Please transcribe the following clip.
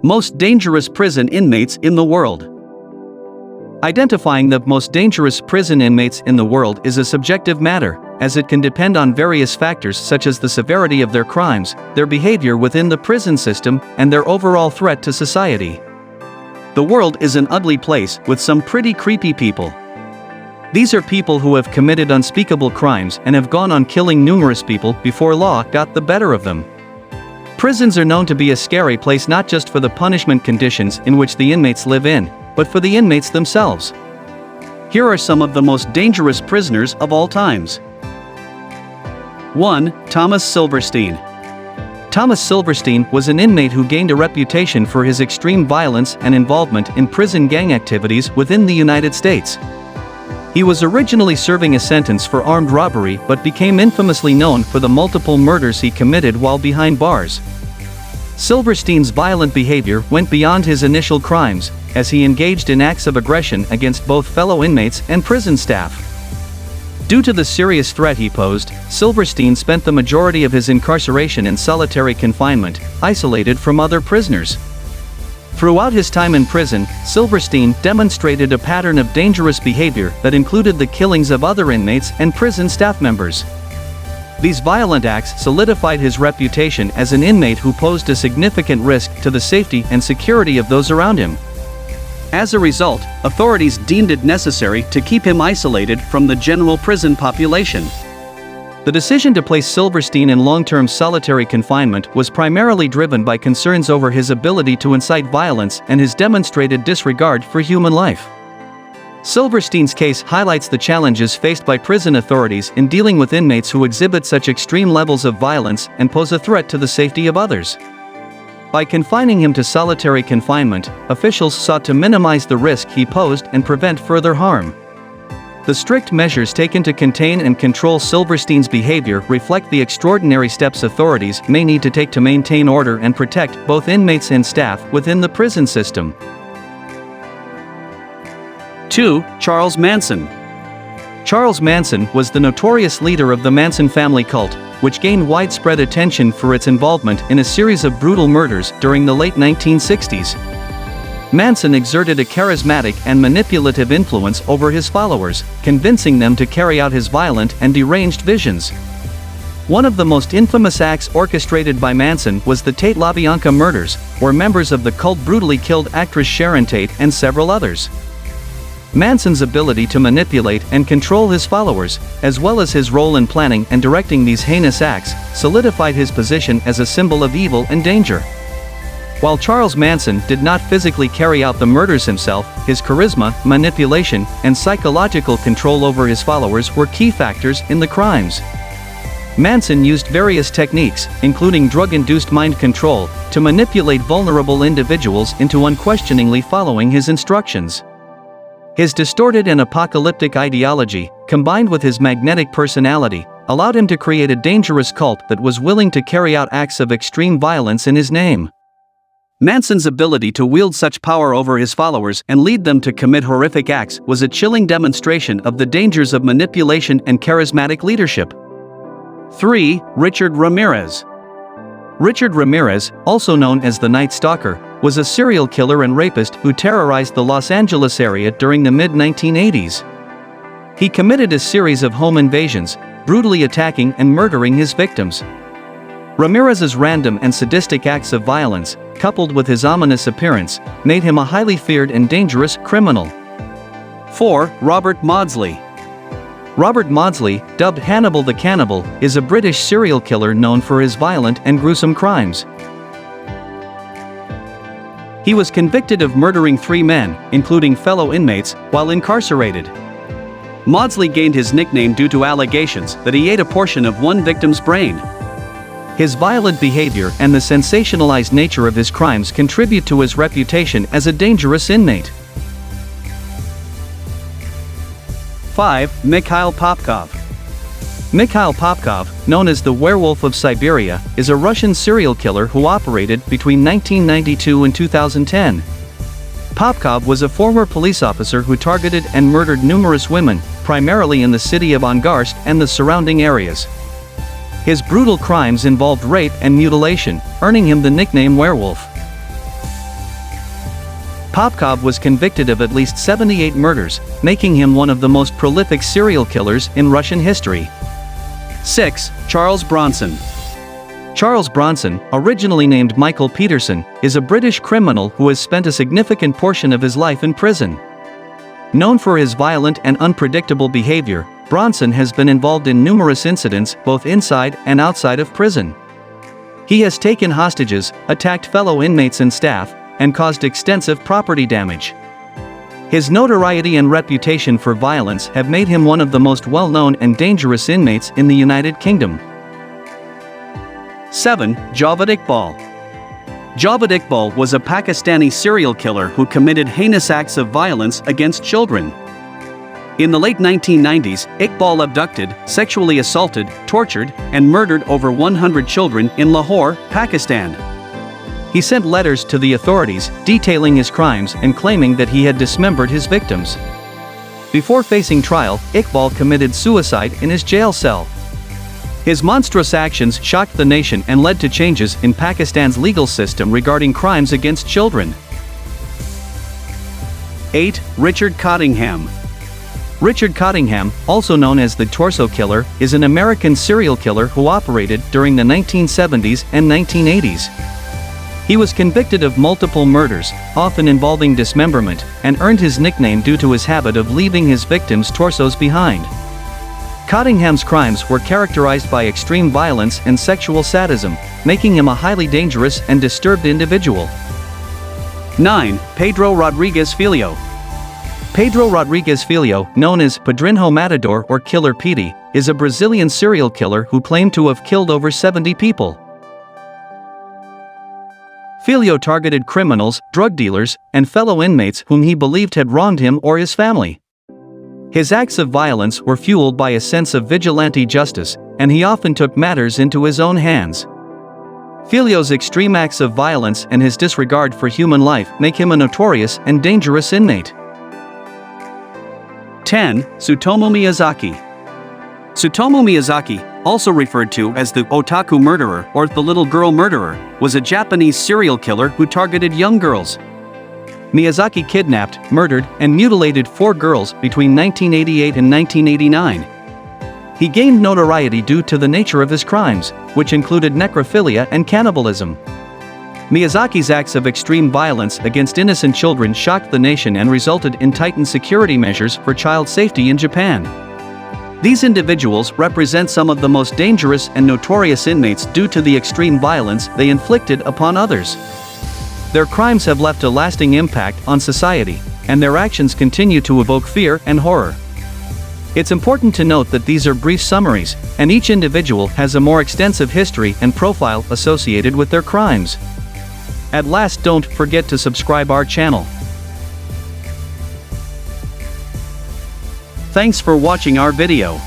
Most dangerous prison inmates in the world. Identifying the most dangerous prison inmates in the world is a subjective matter, as it can depend on various factors such as the severity of their crimes, their behavior within the prison system, and their overall threat to society. The world is an ugly place with some pretty creepy people. These are people who have committed unspeakable crimes and have gone on killing numerous people before law got the better of them. Prisons are known to be a scary place not just for the punishment conditions in which the inmates live in, but for the inmates themselves. Here are some of the most dangerous prisoners of all times. 1. Thomas Silverstein. Thomas Silverstein was an inmate who gained a reputation for his extreme violence and involvement in prison gang activities within the United States. He was originally serving a sentence for armed robbery but became infamously known for the multiple murders he committed while behind bars. Silverstein's violent behavior went beyond his initial crimes, as he engaged in acts of aggression against both fellow inmates and prison staff. Due to the serious threat he posed, Silverstein spent the majority of his incarceration in solitary confinement, isolated from other prisoners. Throughout his time in prison, Silverstein demonstrated a pattern of dangerous behavior that included the killings of other inmates and prison staff members. These violent acts solidified his reputation as an inmate who posed a significant risk to the safety and security of those around him. As a result, authorities deemed it necessary to keep him isolated from the general prison population. The decision to place Silverstein in long-term solitary confinement was primarily driven by concerns over his ability to incite violence and his demonstrated disregard for human life. Silverstein's case highlights the challenges faced by prison authorities in dealing with inmates who exhibit such extreme levels of violence and pose a threat to the safety of others. By confining him to solitary confinement, officials sought to minimize the risk he posed and prevent further harm. The strict measures taken to contain and control Silverstein's behavior reflect the extraordinary steps authorities may need to take to maintain order and protect both inmates and staff within the prison system. 2. Charles Manson. Charles Manson was the notorious leader of the Manson family cult, which gained widespread attention for its involvement in a series of brutal murders during the late 1960s. Manson exerted a charismatic and manipulative influence over his followers, convincing them to carry out his violent and deranged visions. One of the most infamous acts orchestrated by Manson was the Tate LaBianca murders, where members of the cult brutally killed actress Sharon Tate and several others. Manson's ability to manipulate and control his followers, as well as his role in planning and directing these heinous acts, solidified his position as a symbol of evil and danger. While Charles Manson did not physically carry out the murders himself, his charisma, manipulation, and psychological control over his followers were key factors in the crimes. Manson used various techniques, including drug-induced mind control, to manipulate vulnerable individuals into unquestioningly following his instructions. His distorted and apocalyptic ideology, combined with his magnetic personality, allowed him to create a dangerous cult that was willing to carry out acts of extreme violence in his name. Manson's ability to wield such power over his followers and lead them to commit horrific acts was a chilling demonstration of the dangers of manipulation and charismatic leadership. 3. Richard Ramirez. Richard Ramirez, also known as the Night Stalker, was a serial killer and rapist who terrorized the Los Angeles area during the mid-1980s. He committed a series of home invasions, brutally attacking and murdering his victims. Ramirez's random and sadistic acts of violence, coupled with his ominous appearance, made him a highly feared and dangerous criminal. 4. Robert Maudsley. Robert Maudsley, dubbed Hannibal the Cannibal, is a British serial killer known for his violent and gruesome crimes. He was convicted of murdering 3 men, including fellow inmates, while incarcerated. Maudsley gained his nickname due to allegations that he ate a portion of one victim's brain. His violent behavior and the sensationalized nature of his crimes contribute to his reputation as a dangerous inmate. 5. Mikhail Popkov. Mikhail Popkov, known as the Werewolf of Siberia, is a Russian serial killer who operated between 1992 and 2010. Popkov was a former police officer who targeted and murdered numerous women, primarily in the city of Angarsk and the surrounding areas. His brutal crimes involved rape and mutilation, earning him the nickname Werewolf. Popkov was convicted of at least 78 murders, making him one of the most prolific serial killers in Russian history. 6. Charles Bronson. Charles Bronson, originally named Michael Peterson, is a British criminal who has spent a significant portion of his life in prison. Known for his violent and unpredictable behavior, Bronson has been involved in numerous incidents both inside and outside of prison. He has taken hostages, attacked fellow inmates and staff, and caused extensive property damage. His notoriety and reputation for violence have made him one of the most well-known and dangerous inmates in the United Kingdom. 7. Javed Iqbal. Javed Iqbal was a Pakistani serial killer who committed heinous acts of violence against children. In the late 1990s, Iqbal abducted, sexually assaulted, tortured, and murdered over 100 children in Lahore, Pakistan. He sent letters to the authorities detailing his crimes and claiming that he had dismembered his victims. Before facing trial, Iqbal committed suicide in his jail cell. His monstrous actions shocked the nation and led to changes in Pakistan's legal system regarding crimes against children. 8. Richard Cottingham. Richard Cottingham, also known as the Torso Killer, is an American serial killer who operated during the 1970s and 1980s. He was convicted of multiple murders, often involving dismemberment, and earned his nickname due to his habit of leaving his victims' torsos behind. Cottingham's crimes were characterized by extreme violence and sexual sadism, making him a highly dangerous and disturbed individual. 9. Pedro Rodrigues Filho. Pedro Rodrigues Filho, known as Padrinho Matador or Killer Petey, is a Brazilian serial killer who claimed to have killed over 70 people. Filho targeted criminals, drug dealers, and fellow inmates whom he believed had wronged him or his family. His acts of violence were fueled by a sense of vigilante justice, and he often took matters into his own hands. Filho's extreme acts of violence and his disregard for human life make him a notorious and dangerous inmate. 10. Tsutomu Miyazaki. Tsutomu Miyazaki, also referred to as the otaku murderer or the little girl murderer, was a Japanese serial killer who targeted young girls. Miyazaki kidnapped, murdered, and mutilated 4 girls between 1988 and 1989. He gained notoriety due to the nature of his crimes, which included necrophilia and cannibalism. Miyazaki's acts of extreme violence against innocent children shocked the nation and resulted in tightened security measures for child safety in Japan. These individuals represent some of the most dangerous and notorious inmates due to the extreme violence they inflicted upon others. Their crimes have left a lasting impact on society, and their actions continue to evoke fear and horror. It's important to note that these are brief summaries, and each individual has a more extensive history and profile associated with their crimes. At last, don't forget to subscribe our channel. Thanks for watching our video.